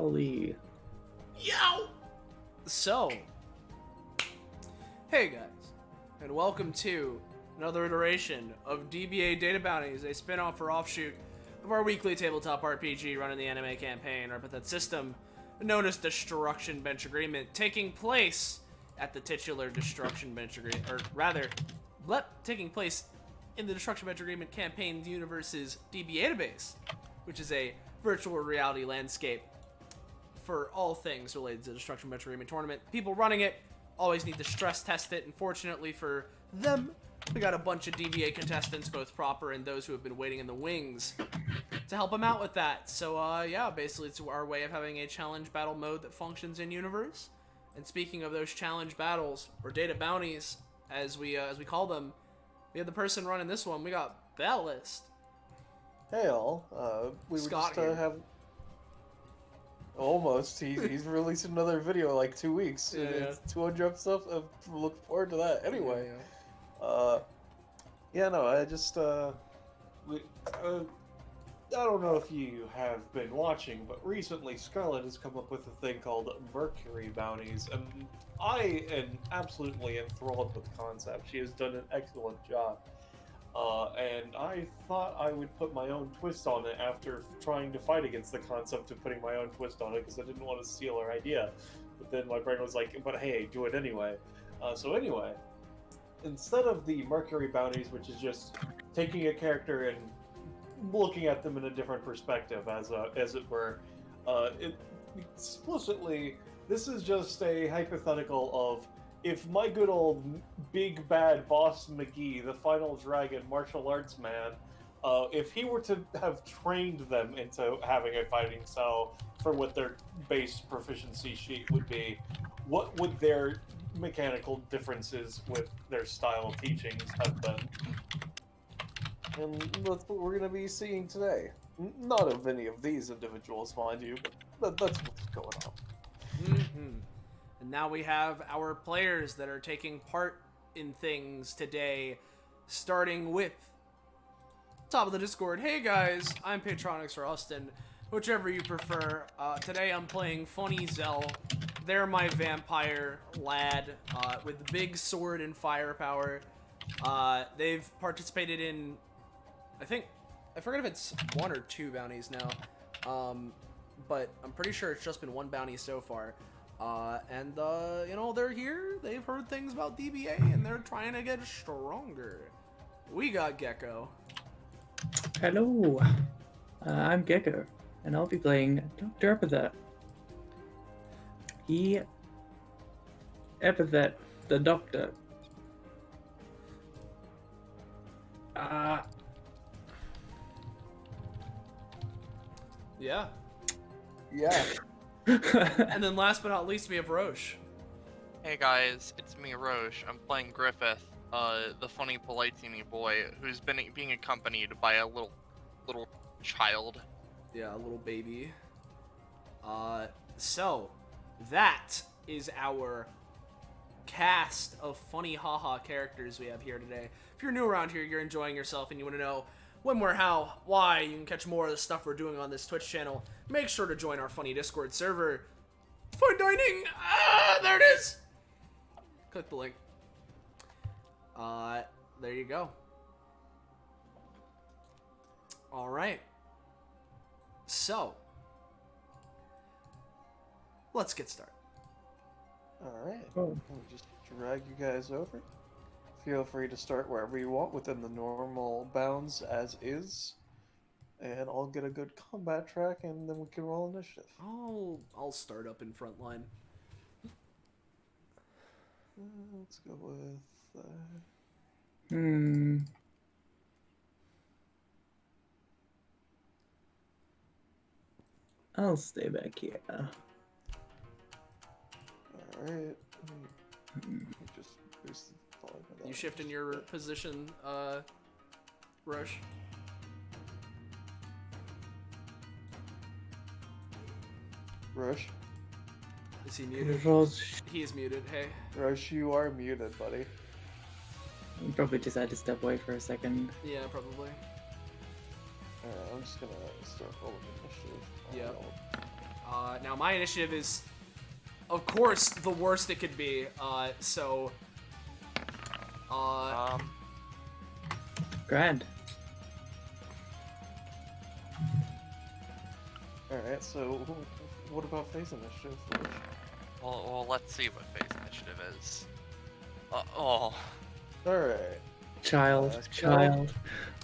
Golly. Yow! So, hey guys, and welcome to another iteration of DBA Data Bounties, a spin-off or offshoot of our weekly tabletop RPG run in the anime campaign, our Epithet System, known as Destruction Bench Agreement, taking place at the titular Destruction Bench Agreement, or rather, taking place in the Destruction Bench Agreement campaign universe's DBA database, which is a virtual reality landscape for all things related to the Destruction Bench Agreement tournament. People running it always need to stress test it, and fortunately for them, we got a bunch of DBA contestants, both proper and those who have been waiting in the wings, to help them out with that. So, yeah, basically it's our way of having a challenge battle mode that functions in-universe. And speaking of those challenge battles, or data bounties, as we call them, we had the person running this one. We got Ballast. Hey all, we were Scott just here. have almost. He's released another video in like 2 weeks. Yeah, It's 200 stuff. Look forward to that. Anyway, Yeah. yeah, no, I just I don't know if you have been watching, but recently Scarlett has come up with a thing called Mercury Bounties, and I am absolutely enthralled with the concept. She has done an excellent job. And I thought I would put my own twist on it after trying to fight against the concept of putting my own twist on it because I didn't want to steal her idea. But then my brain was like, but hey, do it anyway. So anyway, instead of the Mercury Bounties, which is just taking a character and looking at them in a different perspective, as it were, explicitly, this is just a hypothetical of if my good old big bad boss McGee, the final dragon martial arts man, if he were to have trained them into having a fighting style for what their base proficiency sheet would be, what would their mechanical differences with their style of teachings have been? And that's what we're going to be seeing today. Not of any of these individuals, mind you, but that's what's going on. Mm-hmm. And now we have our players that are taking part in things today, starting with top of the Discord. Hey guys, I'm Patronics or Austin, whichever you prefer. Today I'm playing Funny Zell. They're my vampire lad with the big sword and firepower. They've participated in, I forget if it's 1 or 2 bounties now, but I'm pretty sure it's just been 1 bounty so far. You know, they're here, they've heard things about DBA, and they're trying to get stronger. We got Gecko. Hello. I'm Gecko, and I'll be playing Dr. Epithet. Epithet, the Doctor. Yeah. Yeah. And then last but not least, we have Roche. Hey guys, it's me, Roche. I'm playing Griffith, the funny, polite, teeny boy who's been being accompanied by a little child. Yeah, a little baby. So that is our cast of funny haha characters we have here today. If you're new around here, you're enjoying yourself, and you want to know when, where, how, why you can catch more of the stuff we're doing on this Twitch channel, make sure to join our funny Discord server. For dining! There it is! Click the link. There you go. Alright. So, let's get started. Alright. Oh. Let me just drag you guys over. Feel free to start wherever you want within the normal bounds as is. And I'll get a good combat track and then we can roll initiative. I'll start up in front line. Let's go with... I'll stay back here. Alright. Just boost the volume of that. You shift in your position, Rush. Rush? Is he muted? Rush. He is muted, hey. Rush, you are muted, buddy. You probably just had to step away for a second. Yeah, probably. Alright, I'm just gonna start rolling initiative. Yeah. Now my initiative is, of course, the worst it could be. Grand. Alright, so what about phase initiative? Well, let's see what phase initiative is. Oh. Alright. Child.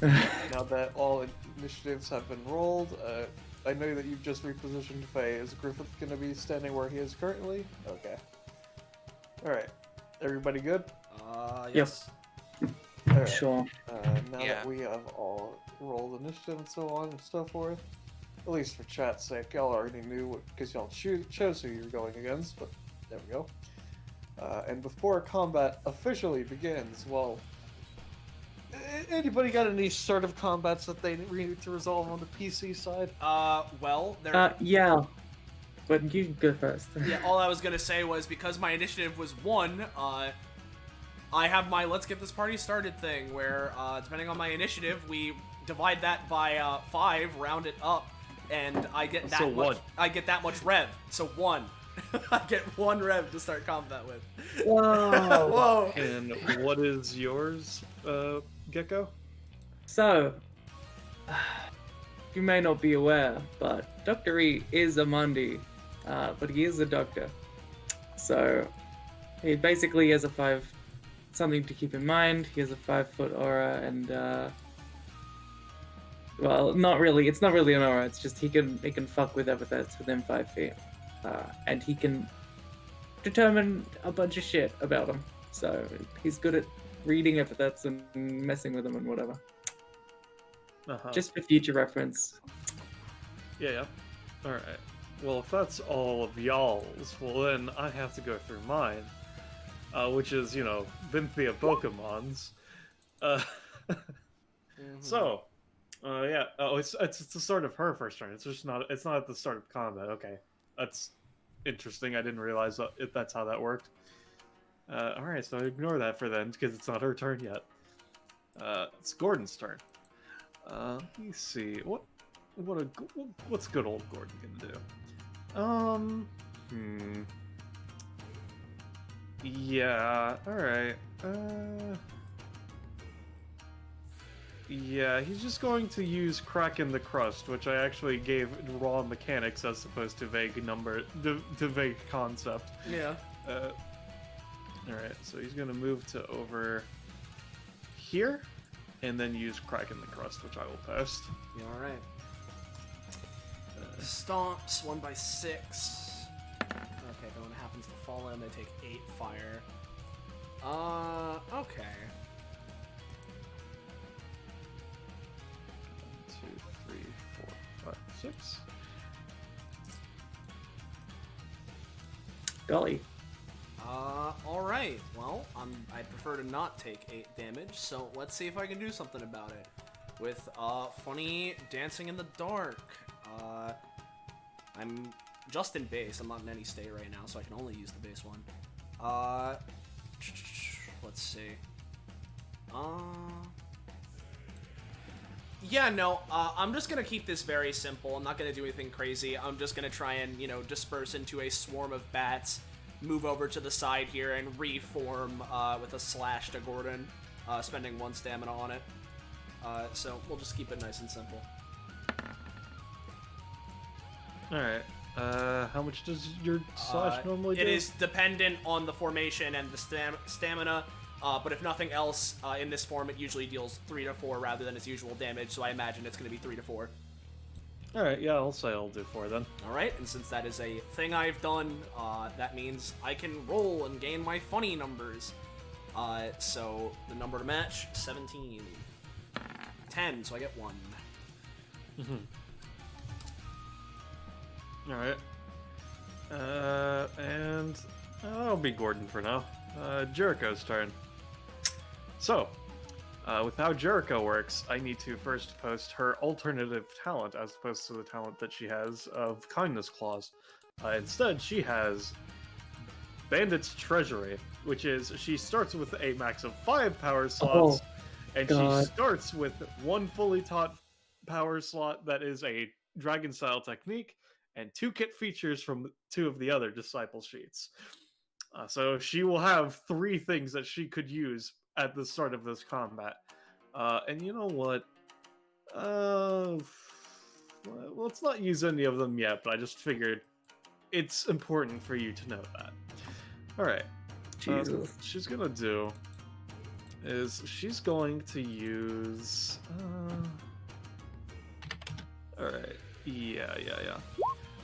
Now that all initiatives have been rolled, I know that you've just repositioned Faye. Is Griffith going to be standing where he is currently? Okay. Alright. Everybody good? Yes. Alright. Sure. Now Yeah. that we have all rolled initiative and so on and so forth, at least for chat's sake, y'all already knew because y'all chose who you're going against, but there we go. And before combat officially begins, well, anybody got any sort of combats that they need to resolve on the PC side? Well, there. Yeah. But you go first. Yeah, all I was gonna say was because my initiative was 1, I have my let's get this party started thing where, depending on my initiative, we divide that by 5, round it up, and I get that So much. one. I get that much rev. So 1. I get 1 rev to start combat with. Whoa. Whoa. And what is yours, Gecko? So, you may not be aware, but Dr. E is a Mundi, but he is a doctor. So, he basically has a 5, something to keep in mind. He has a 5-foot aura, and well, not really. It's not really an aura. It's just he can fuck with epithets within 5 feet, and he can determine a bunch of shit about them. So he's good at reading epithets and messing with them and whatever. Just for future reference. Yeah. Alright. Well, if that's all of y'all's, well then I have to go through mine. Which is, Bynthia Pokemons. So, yeah. Oh, it's the start of her first turn. It's not at the start of combat. Okay. That's interesting. I didn't realize that's how that worked. Alright, so ignore that for then, because it's not her turn yet. It's Gordon's turn. Let me see. What's good old Gordon gonna do? Yeah, alright. Yeah, he's just going to use Crack in the Crust, which I actually gave raw mechanics as opposed to vague vague concept. Yeah. Alright, so he's gonna move to over here, and then use Crack in the Crust, which I will post. Yeah, alright. Stomps, 1 by 6. Okay, if anyone happens to fall in, they take 8 fire. Okay. 1, 2, 3, 4, 5, 6. Golly. Alright. Well, I'd prefer to not take 8 damage, so let's see if I can do something about it. With, funny dancing in the dark. I'm just in base. I'm not in any state right now, so I can only use the base one. Let's see. Yeah, no, I'm just gonna keep this very simple. I'm not gonna do anything crazy. I'm just gonna try and, disperse into a swarm of bats, move over to the side here, and reform with a slash to Gordon, spending 1 stamina on it. So we'll just keep it nice and simple. Alright. How much does your slash normally do? It is dependent on the formation and the stamina, but if nothing else, in this form it usually deals 3 to 4 rather than its usual damage, so I imagine it's going to be 3 to 4. Alright, yeah, I'll say I'll do 4 then. Alright, and since that is a thing I've done, that means I can roll and gain my funny numbers. So the number to match, 17. 10, so I get 1. Alright. And I'll be Gordon for now. Jericho's turn. So, with how Jericho works, I need to first post her alternative talent as opposed to the talent that she has of Kindness Clause. Instead, she has Bandit's Treasury, which is she starts with a max of 5 power slots, and God. she starts with 1 fully taught power slot that is a dragon style technique, and 2 kit features from 2 of the other disciple sheets. So she will have 3 things that she could use at the start of this combat. And you know what? Well, let's not use any of them yet, but I just figured it's important for you to know that. Alright. Jesus. What she's gonna do is she's going to use... Alright. Yeah.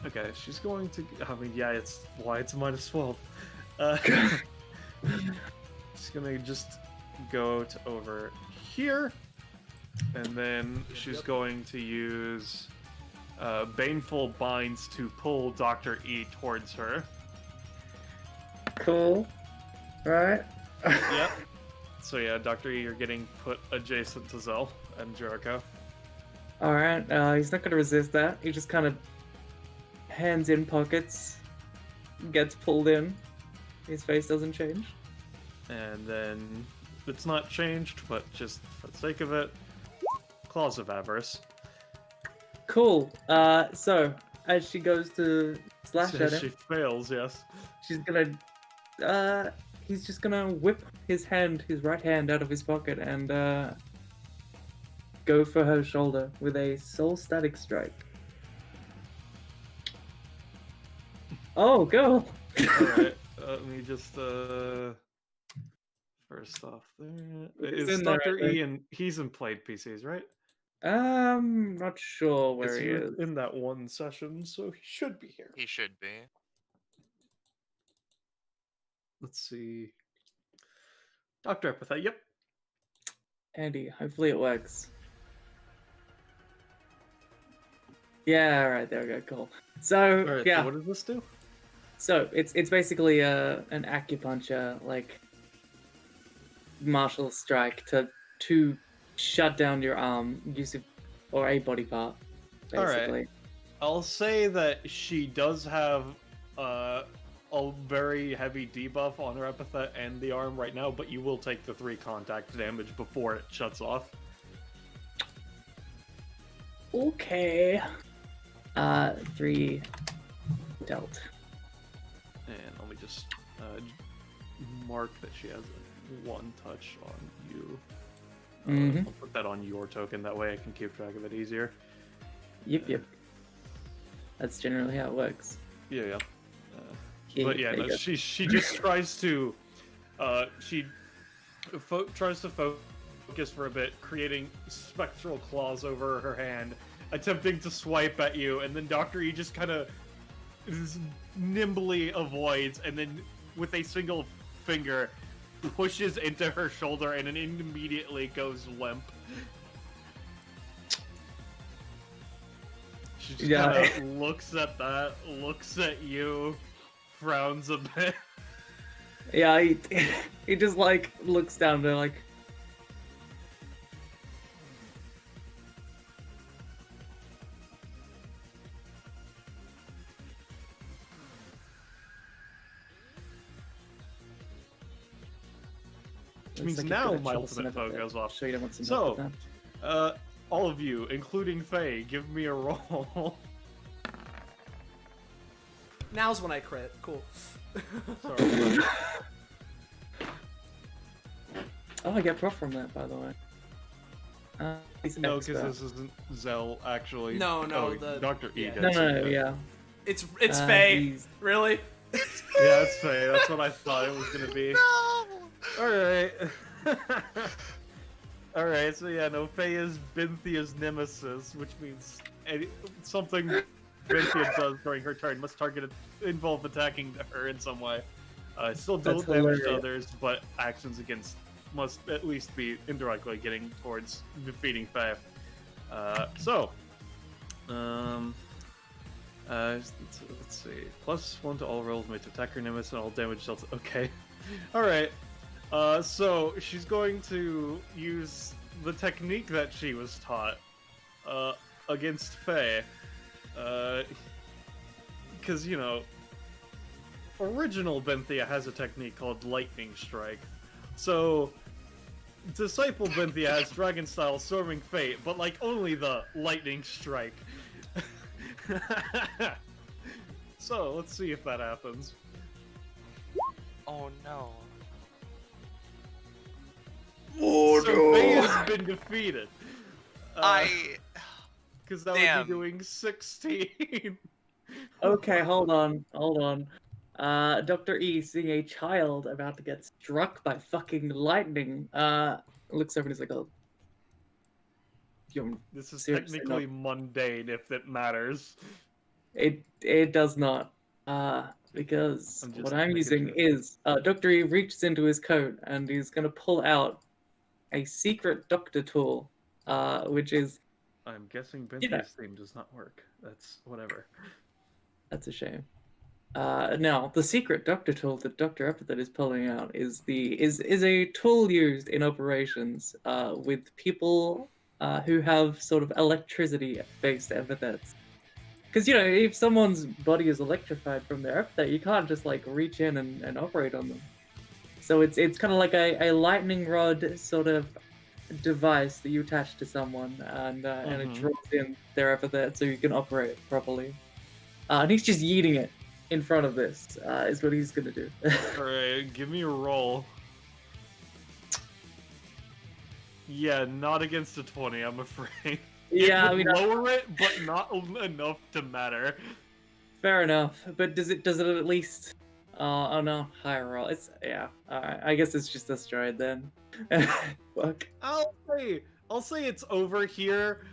Okay, she's going to... I mean, yeah, it's why it's minus 12. She's gonna just go to over here, and then she's going to use Baneful Binds to pull Dr. E towards her. Cool. Right. Yep. So yeah, Dr. E, you're getting put adjacent to Zell and Jericho. Alright, he's not gonna resist that. He just kind of hands in pockets, gets pulled in. His face doesn't change. And then it's not changed, but just for the sake of it, Claws of Avarice. Cool. So as she goes to slash at She him, fails, yes. she's gonna he's just gonna whip his right hand out of his pocket and go for her shoulder with a soul static strike. Oh, go! Alright, let me just first off there. He's Is in there, Dr. I think. E and he's in played PCs, right? Not sure where he is. in that one session, so he should be here. He should be. Let's see. Dr. Epithet, yep. Andy, hopefully it works. Yeah, alright, there we go, cool. So, Alright, yeah. so what does this do? So it's basically an acupuncture like martial strike to shut down your arm, or a body part, basically. Alright. I'll say that she does have a very heavy debuff on her epithet and the arm right now, but you will take the 3 contact damage before it shuts off. Okay. 3 dealt. And let me just mark that she has 1 touch on you. I'll put that on your token, that way I can keep track of it easier. Yep. That's generally how it works. Yeah. But yeah, no, she just tries to tries to focus for a bit, creating spectral claws over her hand, attempting to swipe at you, and then Dr. E just kind of nimbly avoids, and then with a single finger pushes into her shoulder, and then immediately goes limp. She just kind of looks at that, looks at you, frowns a bit. Yeah, he just like looks down there like. Which means now my ultimate foe goes off. Show you don't want some So, all of you, including Faye, give me a roll. Now's when I crit. Cool. Sorry. Oh, I get prof from that, by the way. He's No, expert. because this isn't Zell, actually. No, Oh, Dr. E yeah. did. No, yeah. It's Faye. he's- Really? Yeah, it's Faye. That's what I thought it was gonna be. No! Alright. Alright, so yeah, no, Faye is Bynthia's nemesis, which means something Bynthia does during her turn must involve attacking her in some way. Still do That's damage to hilarious. others, but actions against must at least be indirectly getting towards defeating Faye. Let's see. +1 to all rolls made to attack her nemesis and all damage dealt. Okay. Alright. So she's going to use the technique that she was taught against Faye. Because, you know, original Bynthia has a technique called Lightning Strike. So, Disciple Bynthia has Dragon Style Storming Fate, but, like, only the Lightning Strike. So let's see if that happens. Oh no. Oh so Faye has been defeated. Because that would be doing 16. Okay, hold on. Dr. E seeing a child about to get struck by fucking lightning, looks over and is like, oh. This is technically mundane if it matters. It does not. Because what I'm using is, Dr. E reaches into his coat and he's gonna pull out a secret doctor tool, which is... I'm guessing Bentley's theme does not work. That's whatever. That's a shame. Now, the secret doctor tool that Dr. Epithet is pulling out is a tool used in operations with people who have sort of electricity-based epithets. Because, you know, if someone's body is electrified from their epithet, you can't just, like, reach in and operate on them. So it's kind of like a lightning rod sort of device that you attach to someone, and it draws in their epithet so you can operate properly. And he's just yeeting it in front of this, is what he's gonna do. Alright, give me a roll. Yeah, not against a 20, I'm afraid. Yeah, I mean, lower it, but not enough to matter. Fair enough, but does it at least... oh no, higher roll. It's... yeah, alright, I guess it's just destroyed then. Fuck. I'll say it's over here,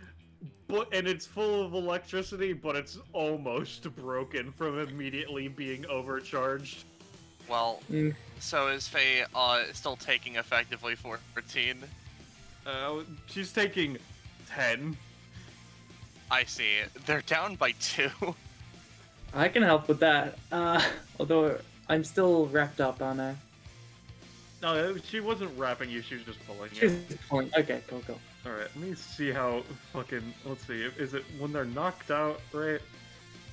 and it's full of electricity, but it's almost broken from immediately being overcharged. Well, so is Faye still taking effectively 14? She's taking 10. I see. They're down by 2. I can help with that. Although I'm still wrapped up, aren't I? No, she wasn't wrapping you, she was just pulling you. She was just pulling. Okay, cool. Alright, let me see how fucking... Let's see, is it when they're knocked out, right?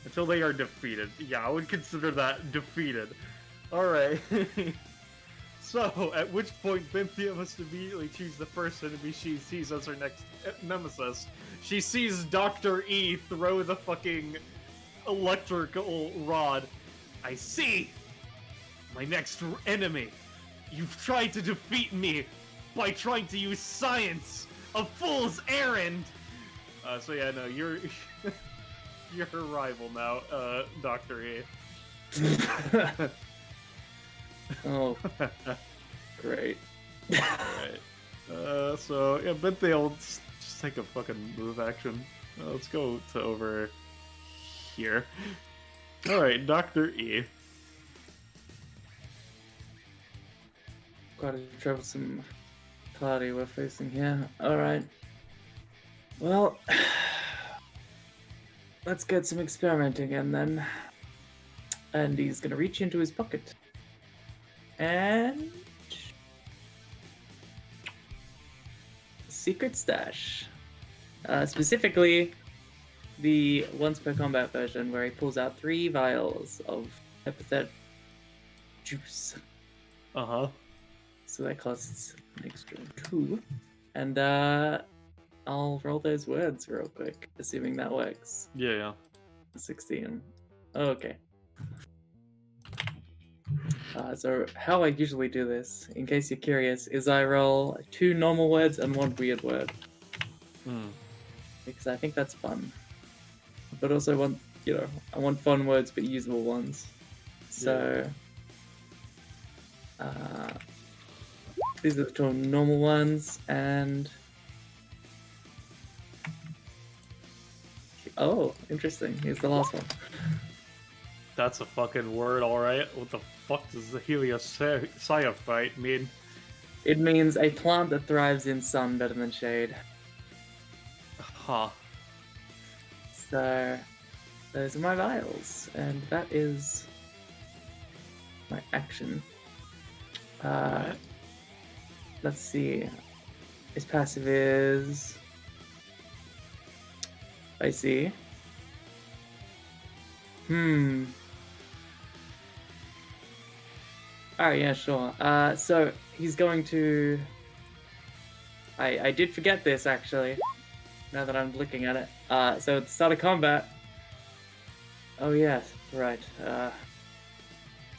Until they are defeated. Yeah, I would consider that defeated. Alright. So, at which point Bynthia must immediately choose the first enemy she sees as her next nemesis. She sees Dr. E throw the fucking electrical rod. I see! My next enemy! You've tried to defeat me by trying to use science! A fool's errand! So yeah, no, you're... you're her rival now, Dr. E. Oh. Great. Alright. So, yeah, but they'll just take a fucking move action. Let's go to over here. Alright, Dr. E. Quite a troublesome party we're facing here. Alright. Well, let's get some experimenting in then. And he's gonna reach into his pocket. And... secret stash. Specifically, the once per combat version where he pulls out 3 vials of epithet juice. Uh-huh. So that costs an extra 2. And I'll roll those words real quick, assuming that works. Yeah. 16. Okay. So how I usually do this, in case you're curious, is I roll 2 normal words and 1 weird word. Because I think that's fun. But also want, you know, I want fun words but usable ones. So these are the 2 normal ones, and oh, interesting. Here's the last one. That's a fucking word, alright. What the fuck does the heliopsyophyte mean? It means a plant that thrives in sun better than shade. Huh. So, those are my vials, and that is my action. Let's see. His passive is... I see. Alright, yeah, sure. So, he's going to... I did forget this, actually, now that I'm looking at it. So, at the start of combat, Oh yes, right.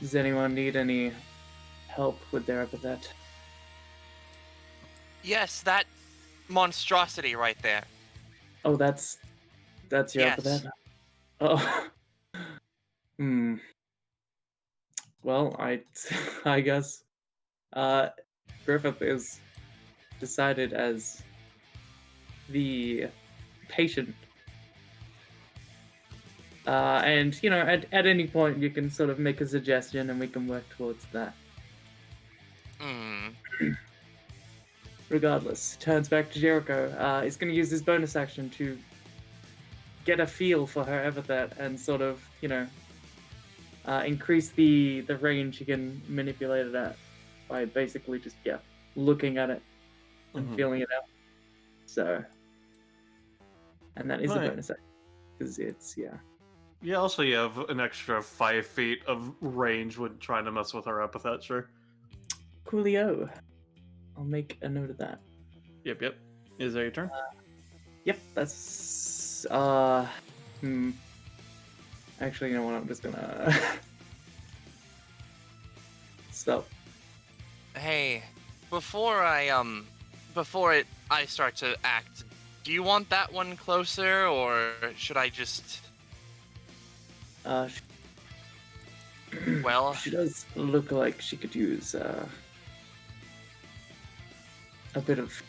Does anyone need any help with their epithet? Yes, that monstrosity right there. Oh, that's your Yes. epithet. Oh. Hmm. Well, I guess Griffith is decided as the patient. And you know, at any point you can sort of make a suggestion and we can work towards that. Hmm. Regardless, turns back to Jericho. He's going to use his bonus action to get a feel for her epithet and sort of, you know, increase the range you can manipulate it at by basically just looking at it and feeling it out. So, and that is a Right. bonus action because it's Yeah, also you have an extra 5 feet of range when trying to mess with our epithet, sure. coolio. I'll make a note of that. Yep. Is that your turn? Yep, that's Actually, you know what? I'm just gonna stop. Hey, before I start to act, do you want that one closer, or should I just? Well, she does look like she could use a bit of.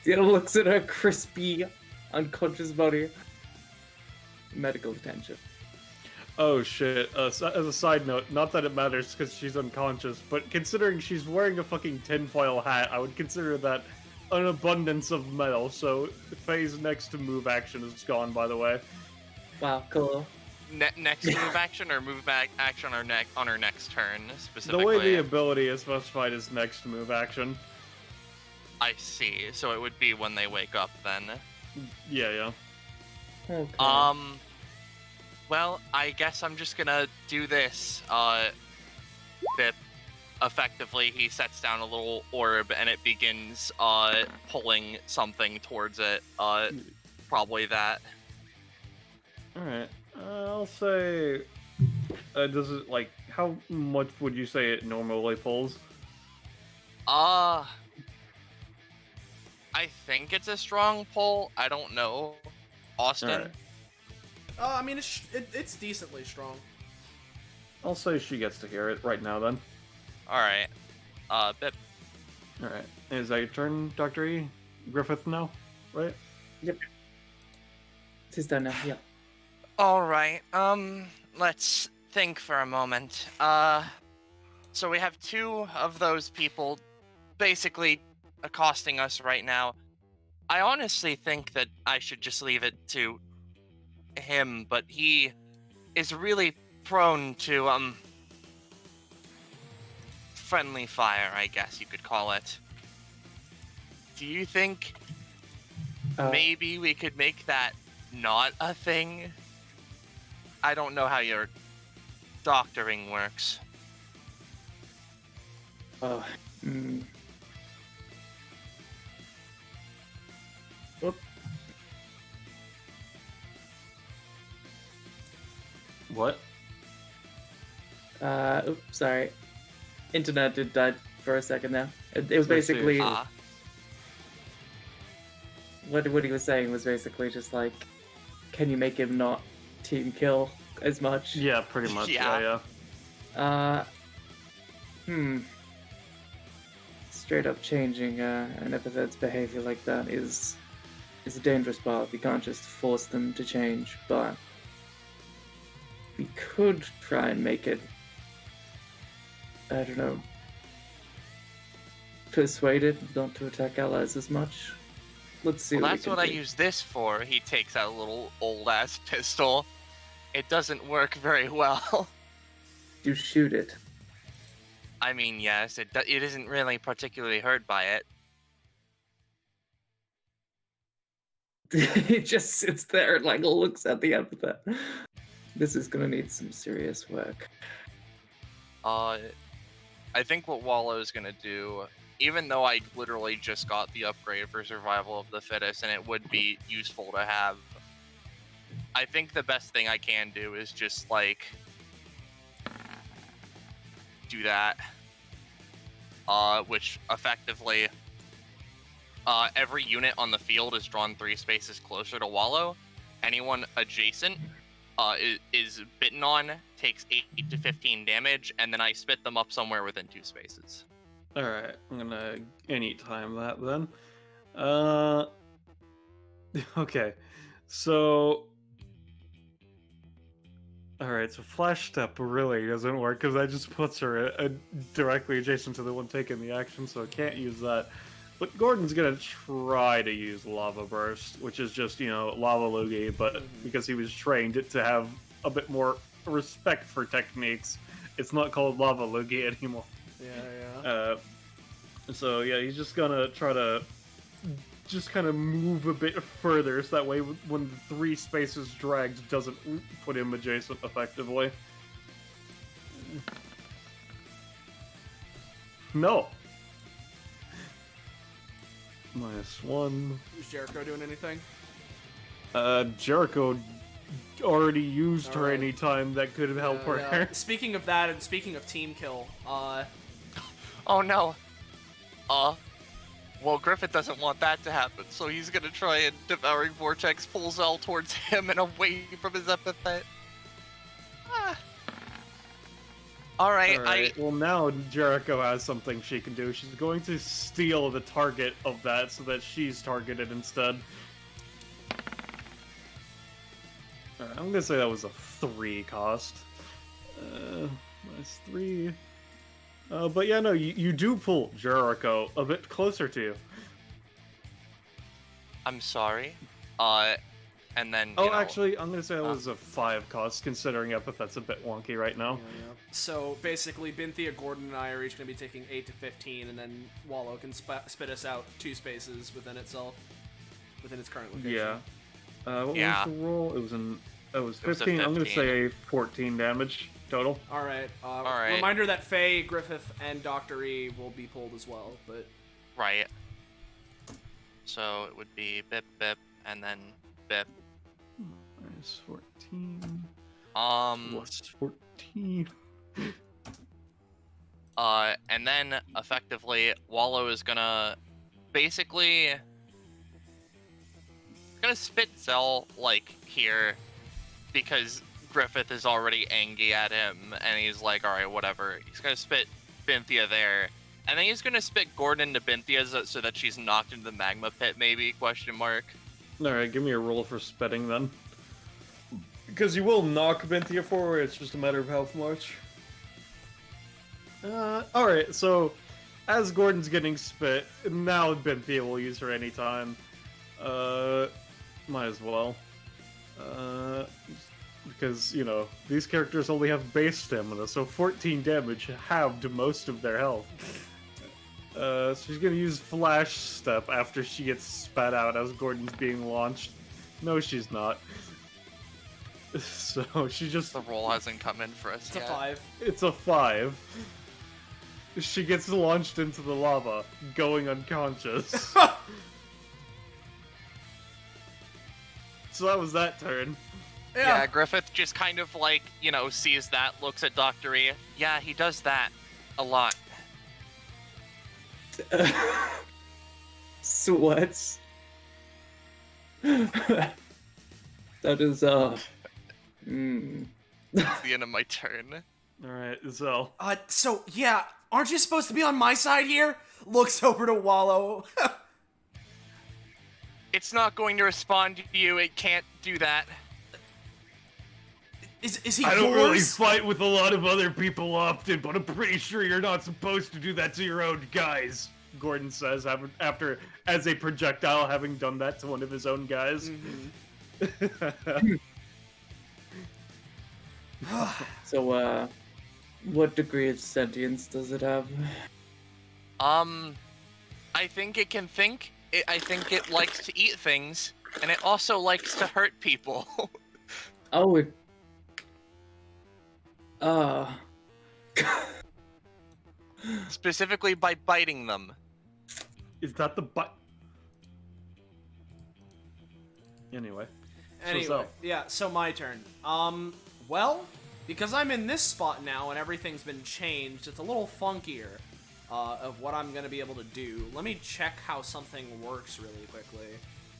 Looks at her crispy, unconscious body. Medical attention. Oh shit, as a side note, not that it matters because she's unconscious, but considering she's wearing a fucking tinfoil hat, I would consider that an abundance of metal, so Faye's next move action is gone, by the way. Wow, cool. Next move action or move back action on her next turn specifically? The way the ability is specified is next move action. I see. So it would be when they wake up then. Yeah. Okay. Well, I guess I'm just gonna do this. Bip. Effectively, he sets down a little orb and it begins pulling something towards it. Probably that. Alright. I'll say... does it, like, how much would you say it normally pulls? I think it's a strong pull. I don't know. Austin? Alright. I mean, it's decently strong. I'll say she gets to hear it right now, then. Alright. Bip. Alright. Is that your turn, Dr. E? Griffith now? Right? Yep. It's his turn now, yeah. Alright, let's think for a moment. So we have two of those people basically accosting us right now. I honestly think that I should just leave it to him, but he is really prone to, friendly fire, I guess you could call it. Do you think maybe we could make that not a thing? I don't know how your doctoring works. Whoop. What? Oops, sorry. Internet did die for a second there. It was basically what he was saying was basically just like, can you make him not team kill as much? Yeah, pretty much. Yeah. Straight up changing an epithet's behavior like that is a dangerous path. We can't just force them to change, but we could try and make it, I don't know, persuade it not to attack allies as much. Let's see. Well, what that's what I use this for. He takes out a little old-ass pistol. It doesn't work very well. You shoot it. I mean, yes, it isn't really particularly hurt by it. It just sits there and like looks at the epithet. This is gonna need some serious work. I think what Wallow's gonna do, even though I literally just got the upgrade for survival of the fittest, and it would be useful to have I think the best thing I can do is just like do that, which effectively every unit on the field is drawn 3 spaces closer to Wallow. Anyone adjacent is bitten on, takes 8 to 15 damage, and then I spit them up somewhere within 2 spaces. Alright, I'm gonna anytime that then. Okay. So alright, so Flash Step really doesn't work because that just puts her directly adjacent to the one taking the action, so I can't use that. But Gordon's gonna try to use Lava Burst, which is just, Lava Loogie, but because he was trained to have a bit more respect for techniques, it's not called Lava Loogie anymore. Yeah. So yeah, he's just gonna try to just kind of move a bit further, so that way when the 3 spaces dragged doesn't put him adjacent effectively. No! -1. Is Jericho doing anything? Jericho already used her Alright. anytime that could help her. Yeah. Speaking of that, and speaking of team kill, Oh no. Well, Griffith doesn't want that to happen, so he's gonna try and Devouring Vortex pull Zell towards him and away from his epithet. Alright, Well, now Jericho has something she can do. She's going to steal the target of that so that she's targeted instead. Alright, I'm gonna say that was a 3 cost. -3. But yeah, no, you do pull Jericho a bit closer to you. I'm sorry. And then, Actually, I'm gonna say that was a 5 cost, considering Epithet's a bit wonky right now. so basically, Binthia, Gordon, and I are each going to be taking 8 to 15, and then Wallow can spit us out 2 spaces within itself, within its current location. Yeah. What Yeah. was the roll? It was a 15. I'm gonna 15. say 14 damage total. Alright, Alright. reminder that Faye, Griffith, and Dr. E will be pulled as well, but... Right. So it would be Bip Bip and then Bip. -14. +14. And then effectively Wallow is gonna basically spit Zell like here because Griffith is already angry at him and he's like, alright, whatever. He's gonna spit Binthia there. And then he's gonna spit Gordon into Binthia so that she's knocked into the magma pit, maybe, question mark. Alright, give me a roll for spitting then. Because you will knock Binthia forward, it's just a matter of how much. Alright, so as Gordon's getting spit, now Binthia will use her anytime. Might as well. Because, these characters only have base stamina, so 14 damage halved most of their health. So she's gonna use Flash Step after she gets spat out as Gordon's being launched. No, she's not. So she just... The roll hasn't come in for us It's yet. a 5. It's a 5. She gets launched into the lava, going unconscious. So that was that turn. Yeah, Griffith just kind of like, sees that, looks at Dr. E. Yeah, he does that a lot. Sweats. That is, That's the end of my turn. Alright, so... So, yeah, aren't you supposed to be on my side here? Looks over to Wallow. It's not going to respond to you, it can't do that. Is he I don't really yours? fight with a lot of other people often, but I'm pretty sure you're not supposed to do that to your own guys, Gordon says, after as a projectile having done that to one of his own guys. so, what degree of sentience does it have? I think it can think. I think it likes to eat things, and it also likes to hurt people. Oh, it... Specifically by biting them. Is that the butt? Anyway. Anyway, Zell. yeah, so my turn. Well, because I'm in this spot now and everything's been changed, it's a little funkier of what I'm going to be able to do. Let me check how something works really quickly,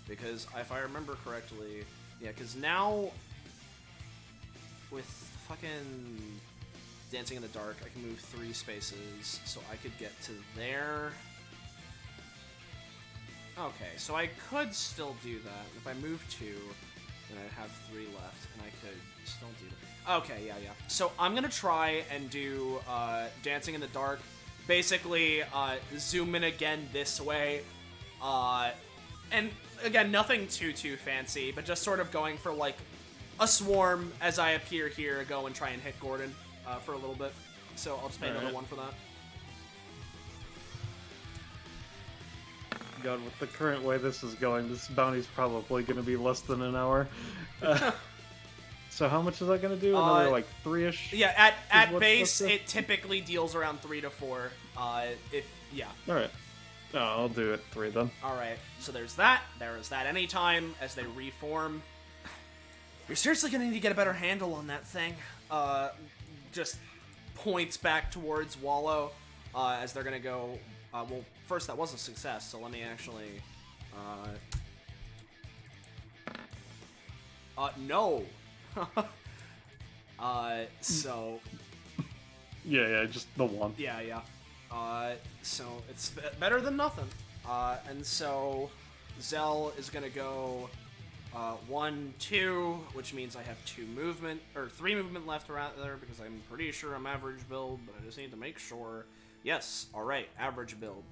because if I remember correctly, yeah, because now with fucking Dancing in the Dark, I can move 3 spaces, so I could get to there. Okay, so I could still do that. If I move 2, then I'd have 3 left, and I could still do that. Okay, yeah. So I'm gonna try and do Dancing in the Dark. Basically, zoom in again this way. And again, nothing too fancy, but just sort of going for like a swarm as I appear here, go and try and hit Gordon for a little bit. So I'll just pay another 1 for that. God, with the current way this is going, this bounty's probably going to be less than an hour. So how much is that going to do? Another, like, 3-ish? Yeah, at base, it typically deals around 3 to 4. Yeah. Alright. No, I'll do it 3 then. Alright, so there's that. There is that anytime as they reform. You're seriously going to need to get a better handle on that thing. Just points back towards Wallow as they're going to go... well, first, that was a success, so let me actually... no! So... Yeah, just the 1. Yeah. So it's better than nothing. And so Zell is gonna go 1, 2, which means I have 2 movement, or 3 movement left around there, because I'm pretty sure I'm average build, but I just need to make sure. Yes, alright, average build.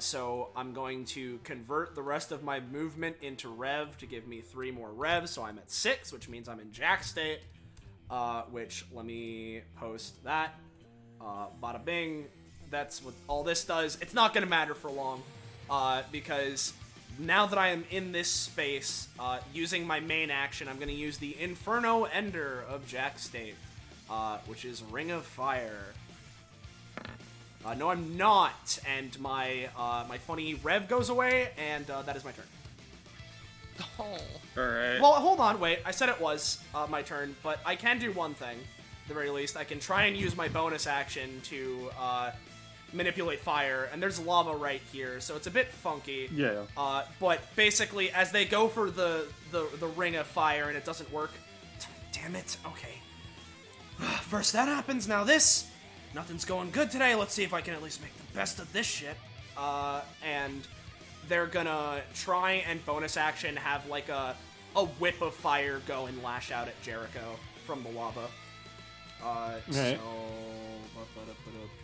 So I'm going to convert the rest of my movement into rev to give me 3 more revs, so I'm at 6, which means I'm in jack state, which, let me post that. Bada bing. That's what all this does. It's not going to matter for long, because now that I am in this space, using my main action, I'm going to use the Inferno Ender of Jack State, which is Ring of Fire. No, I'm not, and my funny rev goes away, and that is my turn. Oh. Alright. Well, hold on, wait. I said it was my turn, but I can do one thing, at the very least. I can try and use my bonus action to manipulate fire, and there's lava right here, so it's a bit funky. Yeah. But basically, as they go for the ring of fire and it doesn't work, damn it. Okay. First that happens, now this. Nothing's going good today. Let's see if I can at least make the best of this shit. And they're gonna try and bonus action have like a whip of fire go and lash out at Jericho from the lava. Right. So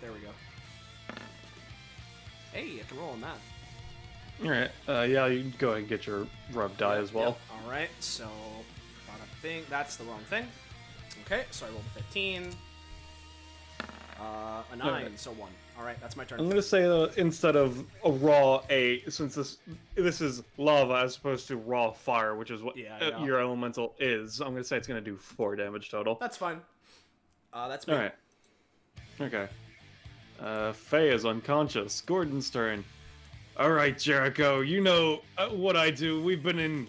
there we go. Hey, I can roll on that. Alright, yeah, you can go ahead and get your rev die as well. Yep. Alright, so bada bing. That's the wrong thing. Okay, so I rolled a 15. A 9, Alright. so 1. Alright, that's my turn. I'm gonna say instead of a raw 8, since this is lava as opposed to raw fire, which is what Yeah. your elemental is, I'm gonna say it's gonna do 4 damage total. That's fine. That's me. Alright. Okay. Faye is unconscious. Gordon's turn. Alright, Jericho, you know what I do. We've been in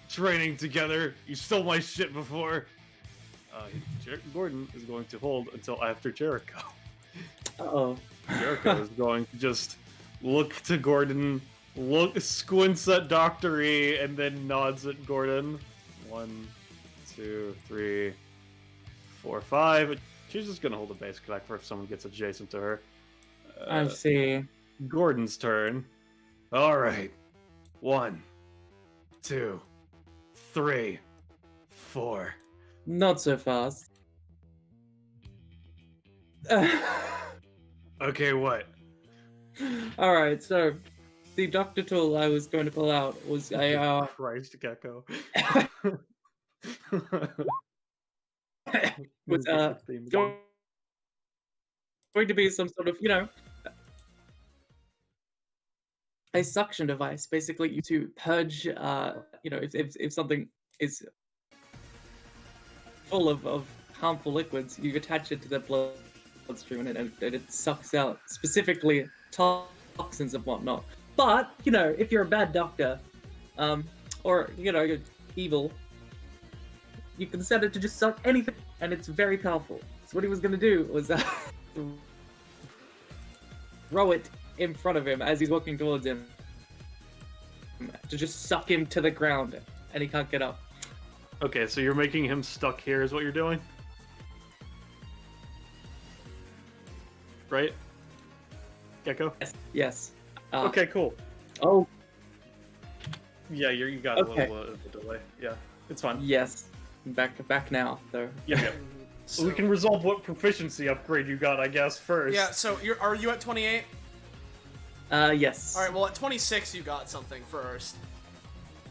training together. You stole my shit before. Gordon is going to hold until after Jericho. Uh-oh. Jericho is going to just look to Gordon, squints at Dr. E, and then nods at Gordon. 1, 2, 3, 4, 5. She's just gonna hold a base attack for if someone gets adjacent to her. I see. Gordon's turn. Alright. 1, 2, 3, 4. Not so fast. Okay, what? Alright, so the Doctor tool I was going to pull out was a Christ, Gecko. was going to be some sort of, a suction device, basically you to purge, if something is full of harmful liquids, you attach it to the bloodstream and it sucks out specifically toxins and whatnot. But, if you're a bad doctor, or, you're evil, you can set it to just suck anything, and it's very powerful. So what he was gonna do was throw it in front of him as he's walking towards him to just suck him to the ground, and he can't get up. Okay, so you're making him stuck here is what you're doing? Right? Gecko? Yes. Okay, cool. Oh, Yeah, you got a Okay. little of a delay. Yeah, it's fine. yes. Back now, though. Yeah. So, We can resolve what proficiency upgrade you got, I guess, first. yeah, so are you at 28? Yes. All right, well, at 26, you got something first.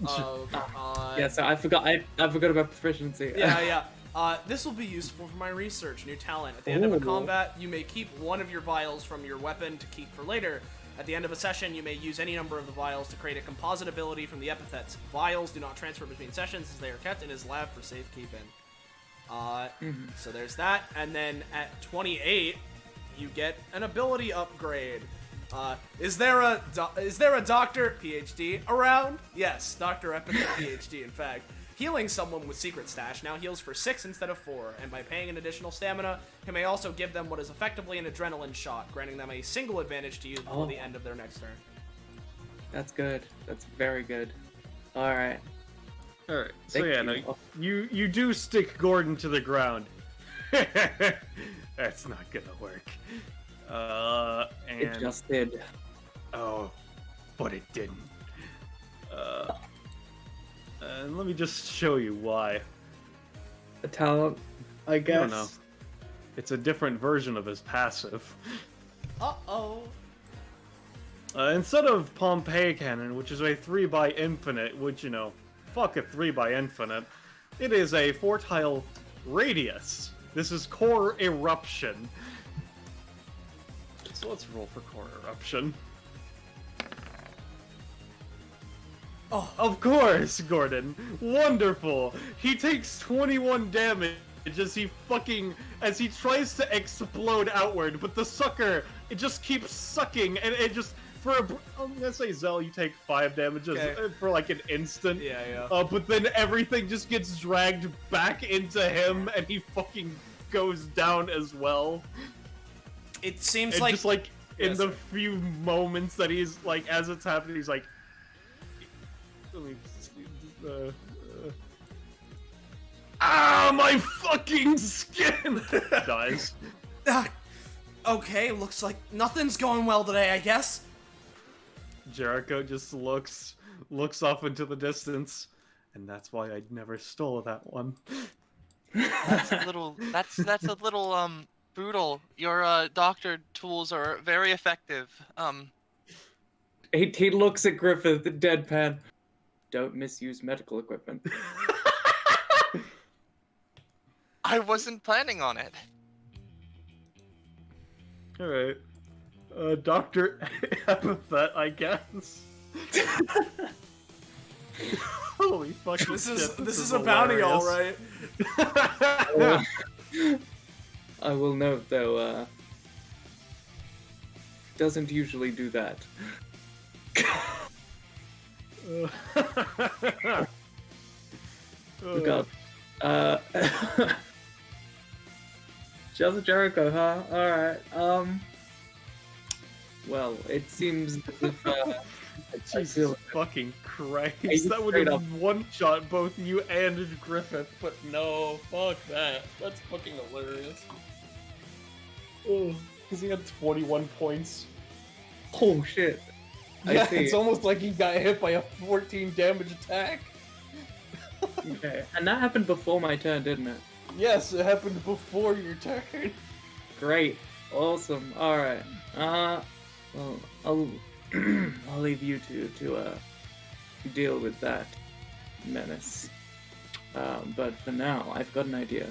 Yeah, so I forgot about proficiency. Yeah. This will be useful for my research. New talent. At the end of a Ooh. combat, you may keep one of your vials from your weapon to keep for later. At the end of a session, you may use any number of the vials to create a composite ability from the epithets. Vials do not transfer between sessions as they are kept in his lab for safekeeping. So there's that. And then at 28, you get an ability upgrade. Is there a doctor PhD around? Yes, Dr. Epithet PhD, in fact. Healing someone with Secret Stash now heals for 6 instead of 4, and by paying an additional stamina, he may also give them what is effectively an adrenaline shot, granting them a single advantage to use before the end of their next turn. That's good. That's very good. All right. Alright, so Thank yeah, you. no, you do stick Gordon to the ground. That's not gonna work. And... It just did. Oh, but it didn't. And let me just show you why. A talent, I guess. I don't know. It's a different version of his passive. Uh-oh. Instead of Pompeii Cannon, which is a 3x infinite, which, you know, fuck a 3x infinite, it is a 4-tile radius. This is Core Eruption. So let's roll for Core Eruption. Oh, Of course, Gordon. Wonderful. He takes 21 damage as he tries to explode outward, but the sucker, it just keeps sucking, and it just, I'm gonna say, Zell, you take 5 damages for like an instant. yeah. But then everything just gets dragged back into him, and he fucking goes down as well. It seems And like... just like in Yes, the sir. few moments that he's like, as it's happening, he's like, ah, my fucking skin dies. Okay, looks like nothing's going well today, I guess. Jericho just looks off into the distance, and that's why I never stole that one. That's a little. That's a little brutal. Your doctor tools are very effective. He looks at Griffith, deadpan. Don't misuse medical equipment. I wasn't planning on it. All right, Dr. Epithet, I guess. Holy fucking This shit! is a bounty, all right. I will note, though, doesn't usually do that. Look up. Just Jericho, huh? Alright, well, it seems as if, I Jesus feel fucking Christ! Hey, you That would straight have up- one-shot both you and Griffith, but no, fuck that. That's fucking hilarious. Oh, because he had 21 points. oh shit. I Yeah, see. it's almost like he got hit by a 14 damage attack. Okay. And that happened before my turn, didn't it? Yes, it happened before your turn. Great. Awesome. Alright. Well, I'll I'll leave you two to deal with that menace. But for now, I've got an idea.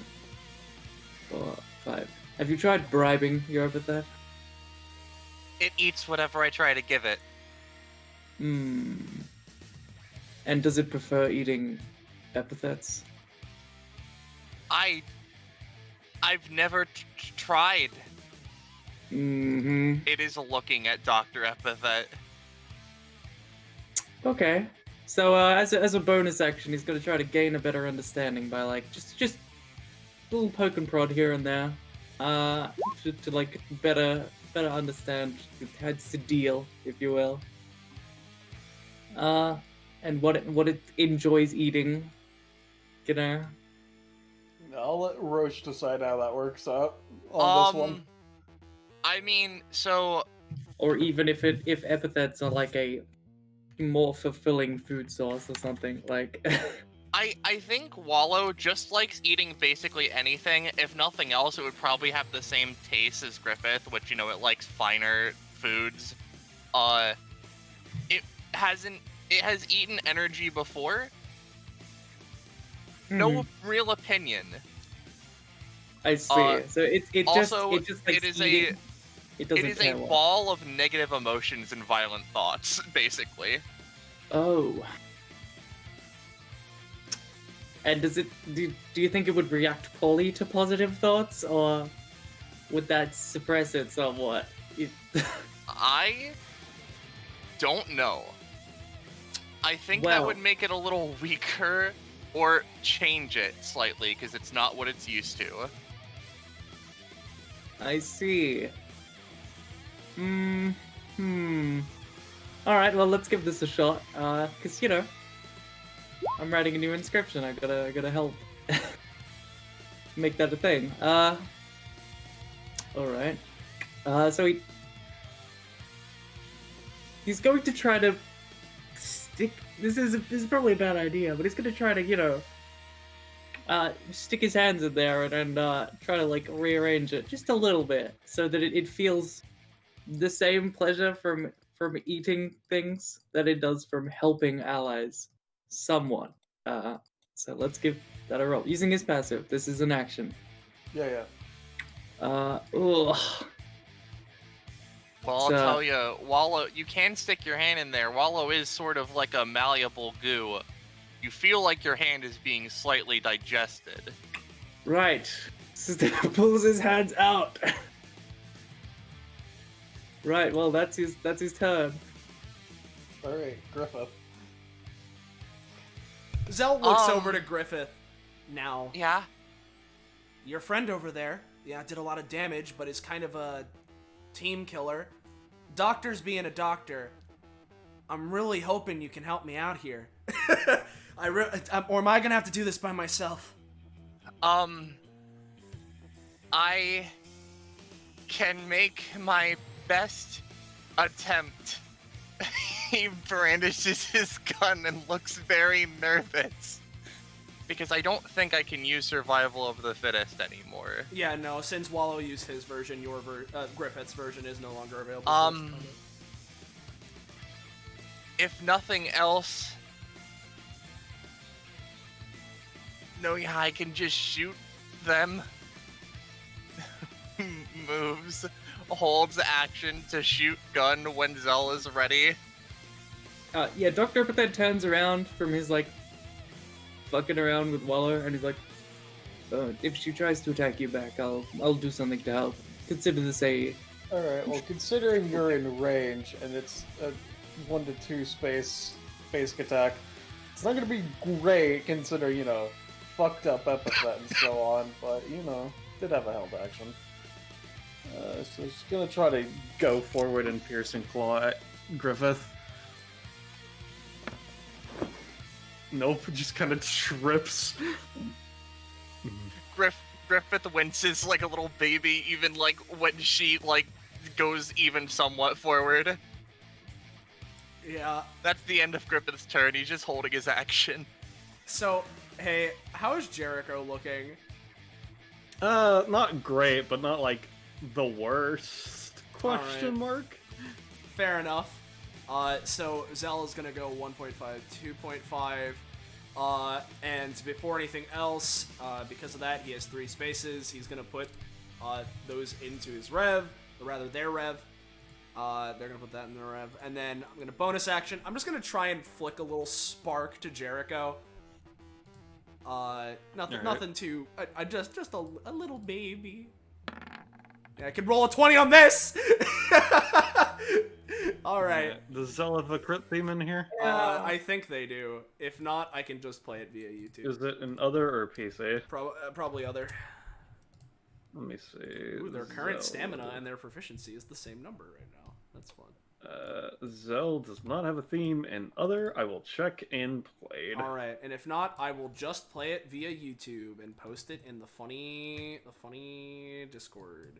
4, 5. Have you tried bribing your epithet? It eats whatever I try to give it. And does it prefer eating epithets? I've never tried. Mm-hmm. It is looking at Dr. Epithet. Okay. So as a bonus action, he's gonna try to gain a better understanding by like just a little poke and prod here and there, to like better understand how to deal, if you will. And what it enjoys eating, you know. I'll let Roche decide how that works out on this one. I mean, so Or even if epithets are like a more fulfilling food source or something like. I think Wallow just likes eating basically anything. If nothing else, it would probably have the same taste as Griffith, which, you know, it likes finer foods. It has eaten energy before. No real opinion. I see. So it Also, just likes it is eating. It it is a ball of negative emotions and violent thoughts, basically. Oh. And does it do you think it would react poorly to positive thoughts, or would that suppress it somewhat? I don't know. I think that Well. would make it a little weaker or change it slightly because it's not what it's used to. I see. Alright, well let's give this a shot. Cause you know, I'm writing a new inscription. I gotta help make that a thing. Alright. So he's going to try to stick. This is probably a bad idea, but he's gonna try to, you know, stick his hands in there and try to like rearrange it just a little bit so that it feels the same pleasure from eating things that it does from helping allies somewhat. So let's give that a roll. Using his passive, this is an action. Yeah. Ugh. Well, I'll So- tell you, Wallow, you can stick your hand in there. Wallow is sort of like a malleable goo. You feel like your hand is being slightly digested. Right. Pulls his hands out. Right, well that's his turn. Alright, Griffith. Zell looks over to Griffith. Now, Yeah? your friend over there, yeah, did a lot of damage, but is kind of a team killer. Doctor's being a doctor. I'm really hoping you can help me out here. Or am I gonna have to do this by myself? I can make my best attempt. He brandishes his gun and looks very nervous. Because I don't think I can use survival of the fittest anymore. Yeah, no, since Wallow used his version, Griffith's version is no longer available. If nothing else... No, yeah, I can just shoot them. Moves. Holds action to shoot gun when Zell is ready. Yeah, Dr. Epithet turns around from his, like, fucking around with Waller, and he's like, if she tries to attack you back, I'll do something to help. Consider this a... Alright, well, considering you're in range and it's a 1 to 2 space basic attack, it's not gonna be great considering, you know, fucked up epithet and so on, but, you know, did have a held action. So she's gonna try to go forward and piercing claw at Griffith. Nope, just kind of trips. Griffith winces like a little baby, even like when she like goes even somewhat forward. Yeah. That's the end of Griffith's turn. He's just holding his action. So, hey, how is Jericho looking? Not great, but not like the worst? Question Alright. mark? Fair enough. So Zell is gonna go 1.5, 2.5, and before anything else, because of that, he has 3 spaces. He's gonna put those into his rev, or rather their rev. They're gonna put that in their rev, and then I'm gonna bonus action. I'm just gonna try and flick a little spark to Jericho. Nothing too. I just a little baby. Yeah, I could roll a 20 on this. All right. Does Zell have a crit theme in here? I think they do. If not, I can just play it via YouTube. Is it an other or PC? Probably other. Let me see. Ooh, their current Zell. stamina and their proficiency is the same number right now. That's fun. Zell does not have a theme in other. I will check in played. All right, and if not, I will just play it via YouTube and post it in the funny Discord.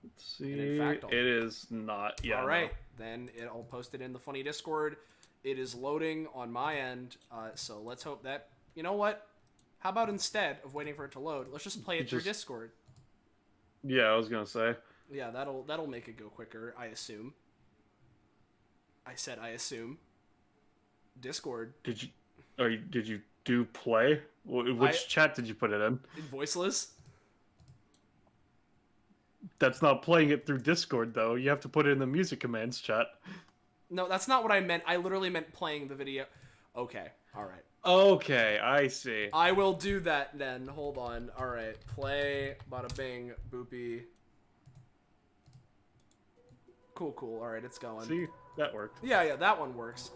Let's see. And in fact, it is not. Yeah. All right, then I'll post it in the funny Discord. It is loading on my end, so let's hope that. You know what? How about instead of waiting for it to load, let's just play it through Discord. Yeah, I was gonna say. Yeah, that'll make it go quicker, I assume. I said I assume. Discord. Did you do play? Which chat did you put it in? Voiceless. That's not playing it through Discord though. You have to put it in the music commands chat. No, that's not what I meant. I literally meant playing the video. Okay, all right. Okay, I see. I will do that then. Hold on. All right, play. Bada bing, boopy. Cool. All right, it's going. See, that worked. Yeah, that one works.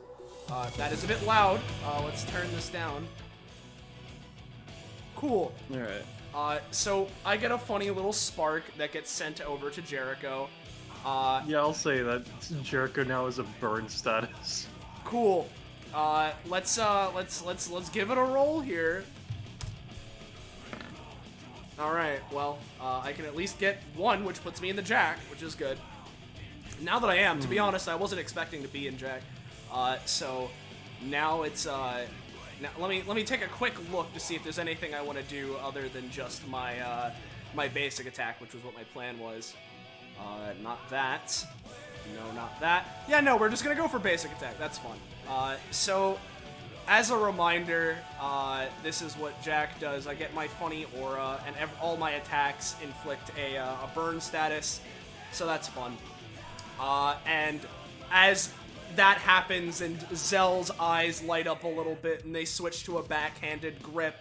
That is a bit loud. Let's turn this down. Cool. All right. So I get a funny little spark that gets sent over to Jericho. Yeah, I'll say that Jericho now is a burn status. Cool. Let's give it a roll here. All right. Well, I can at least get one, which puts me in the jack, which is good. Now that I am, to be honest, I wasn't expecting to be in jack. So now it's now let me take a quick look to see if there's anything I want to do other than just my my basic attack, which was what my plan was. Not that. No, not that. Yeah, no, we're just gonna go for basic attack. That's fun. So, as a reminder, this is what Jack does. I get my funny aura, and all my attacks inflict a burn status, so that's fun. And as that happens and Zell's eyes light up a little bit and they switch to a backhanded grip.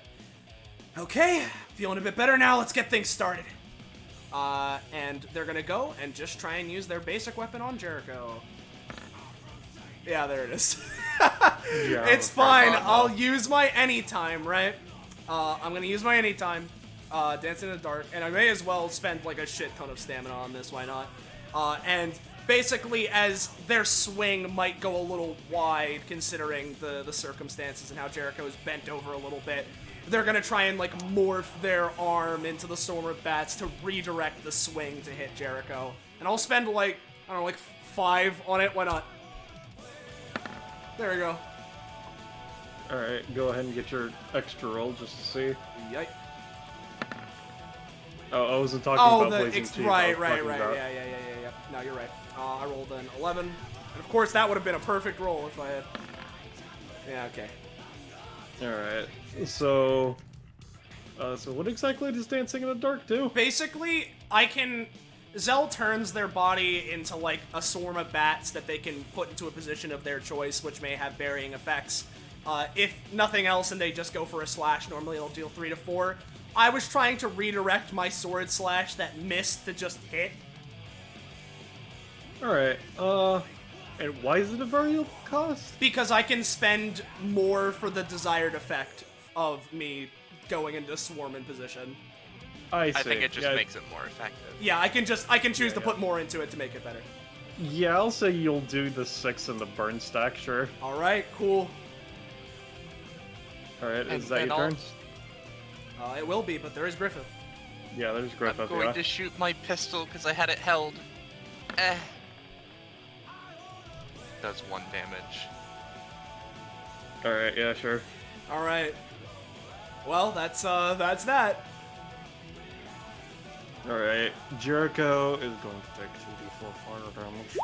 Okay, feeling a bit better now, let's get things started. And they're gonna go and just try and use their basic weapon on Jericho. Yeah, there it is. Yeah, it's fine, I'll use my anytime, right? I'm gonna use my anytime, Dancing in the Dark, and I may as well spend like a shit ton of stamina on this, why not? And basically, as their swing might go a little wide, considering the circumstances and how Jericho is bent over a little bit, they're gonna try and like morph their arm into the Storm of Bats to redirect the swing to hit Jericho. And I'll spend like, I don't know, like 5 on it, why not? There we go. Alright, go ahead and get your extra roll just to see. Yike. Oh, I wasn't talking about Blazing Chief. Right. Talking about... Yeah. No, you're right. I rolled an 11. And of course, that would have been a perfect roll if I had... Yeah, okay. Alright, so what exactly does Dancing in the Dark do? Basically, Zell turns their body into, like, a swarm of bats that they can put into a position of their choice, which may have varying effects. If nothing else and they just go for a slash, normally it'll deal 3 to 4. I was trying to redirect my sword slash that missed to just hit. Alright, and why is it a variable cost? Because I can spend more for the desired effect of me going into swarm in position. I see. I think it just makes it more effective. Yeah, I can choose to put more into it to make it better. Yeah, I'll say you'll do the 6 and the burn stack, sure. Alright, cool. Alright, is that your turn? It will be, but there is Griffith. Yeah, there's Griffith, I'm going to shoot my pistol because I had it held. Does 1 damage. Alright, yeah, sure. Alright. Well, that's that. Alright, Jericho is going to take 2d4 fire damage.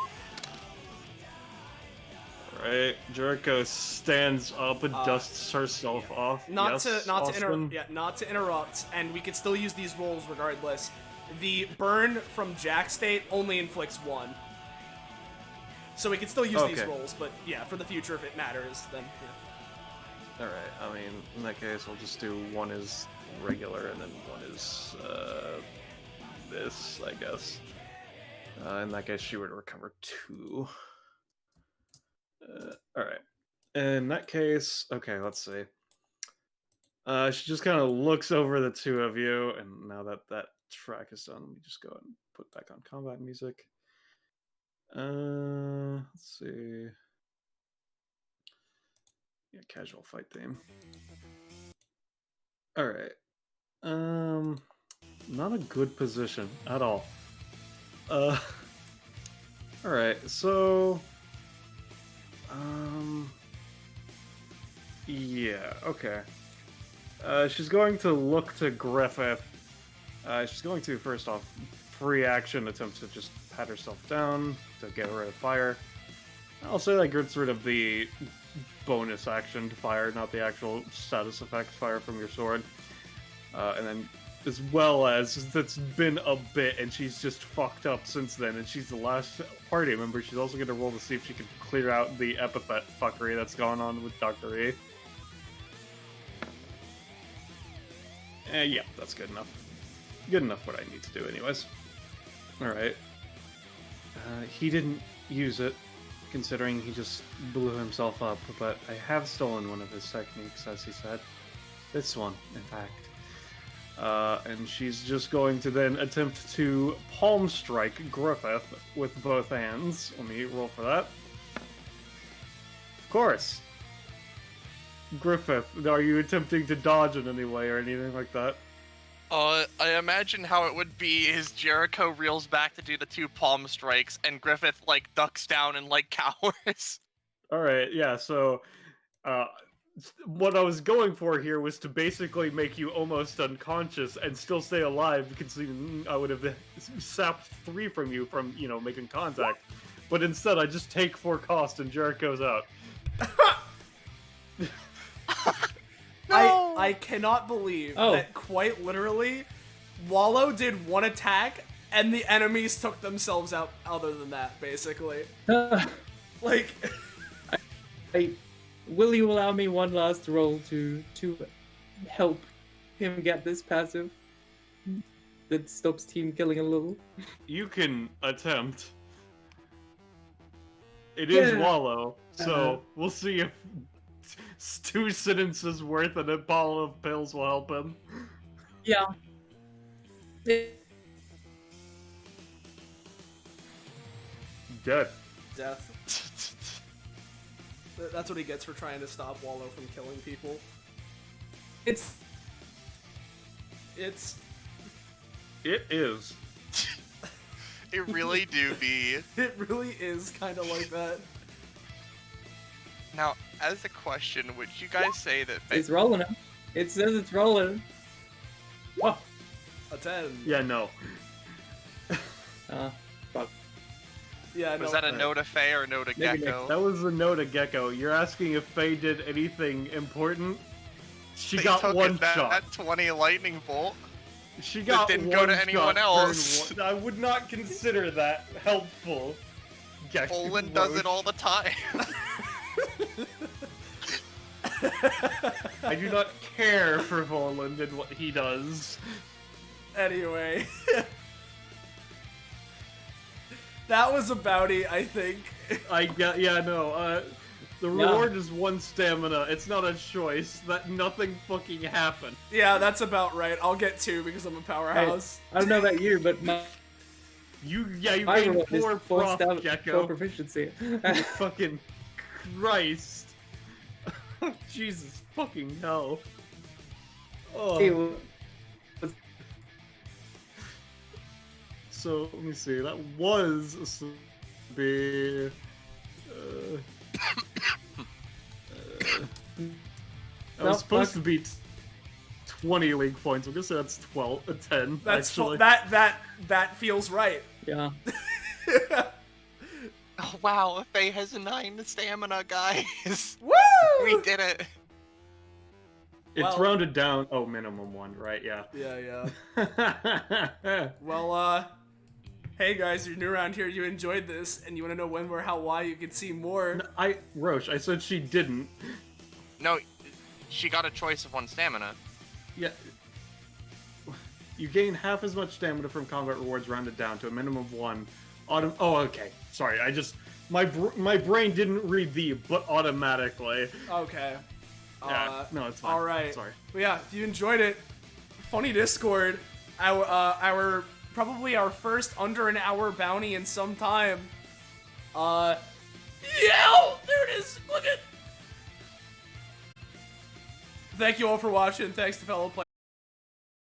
Alright, Jericho stands up and dusts herself off. Not to interrupt, and we could still use these rolls regardless. The burn from Jack state only inflicts 1. So we can still use these rolls, but yeah, for the future if it matters, then yeah. Alright, I mean, in that case, we'll just do 1 is regular and then 1 is, this, I guess. In that case, she would recover 2. Alright. In that case, okay, let's see. She just kind of looks over the 2 of you, and now that that track is done, let me just go ahead and put back on combat music. Let's see. Yeah, casual fight theme. Alright. Not a good position at all. Alright, so... Yeah, okay. She's going to look to Griffith. She's going to, first off, free action attempt to just pat herself down to get rid of fire. I'll say that gets rid of the bonus action to fire, not the actual status effect fire from your sword. And then, as well as, it's been a bit, and she's just fucked up since then, and she's the last party member. She's also going to roll to see if she can clear out the epithet fuckery that's going on with Dr. E. Yeah, that's good enough. Good enough what I need to do anyways. Alright. He didn't use it, considering he just blew himself up, but I have stolen one of his techniques, as he said. This one, in fact. And she's just going to then attempt to palm strike Griffith with both hands. Let me roll for that. Of course. Griffith, are you attempting to dodge in any way or anything like that? I imagine how it would be is Jericho reels back to do the 2 palm strikes, and Griffith, like, ducks down and, like, cowers. Alright, yeah, so, what I was going for here was to basically make you almost unconscious and still stay alive, because I would have sapped 3 from you from, you know, making contact. But instead, I just take 4 cost and Jericho's out. No! I cannot believe that quite literally, Wallow did 1 attack, and the enemies took themselves out other than that, basically. Like... Will you allow me one last roll to help him get this passive that stops team killing a little? You can attempt. It is Yeah. Wallow, so we'll see if 2 sentences worth and a bottle of pills will help him. Yeah. Dead. Death. That's what he gets for trying to stop Wallow from killing people. It is. It really do be. It really is kind of like that. Now, as a question, would you guys say that... it's rolling him. It says it's rolling. Oh. A 10. Yeah, no. Fuck. Yeah, Was no. that a no to Faye or no to Maybe Gecko? That was a no to Gecko. You're asking if Faye did anything important? She They got took 1 it that shot. 20 lightning bolt. She got didn't 1 go to anyone shot, else. turned 1. I would not consider that helpful. Gecko Olin does it Roche. all the time. I do not care for Voland and what he does. Anyway. That was a bounty, I think. The reward is 1 stamina. It's not a choice. That nothing fucking happened. Yeah, that's about right. I'll get 2 because I'm a powerhouse. I don't know about you, but You my gained roll is 4 4 prof, stamina, 4 Gecko. proficiency. Fucking Christ. Jesus fucking hell. Oh. Hey, well, So, let me see. That was supposed to be... that was supposed to be 20 league points. I'm gonna say that's 10, That's actually. that feels right. yeah. Oh wow, Faye has 9 stamina, guys. Woo! We did it. It's Well- rounded down. Oh, minimum 1, right? Yeah. Yeah. Well, hey guys, you're new around here, you enjoyed this, and you want to know when, where, how, why, you can see more. Roche, I said she didn't. No, she got a choice of 1 stamina. Yeah. You gain half as much stamina from combat rewards rounded down to a minimum of 1 Oh, okay. Sorry, my brain didn't read the but automatically. Okay. Yeah, no, it's fine. All right. Sorry. But yeah, if you enjoyed it, funny Discord. Our probably our first under an hour bounty in some time. Yeah, there it is. Look it. Thank you all for watching. Thanks to fellow players.